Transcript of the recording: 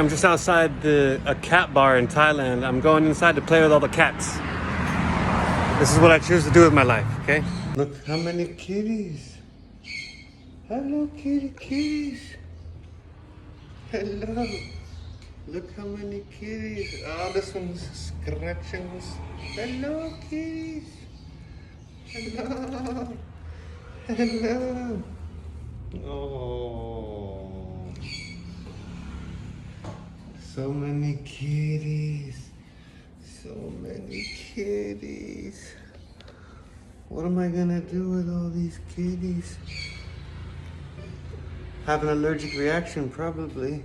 I'm just outside a cat bar in Thailand. I'm going inside to play with all the cats. This is what I choose to do with my life, okay? Look how many kitties. Hello, kitties. Hello. Look how many kitties. Oh, this one's scratching. Hello, kitties. Hello. Hello. Oh. So many kitties. So many kitties. What am I gonna do with all these kitties? Have an allergic reaction, probably.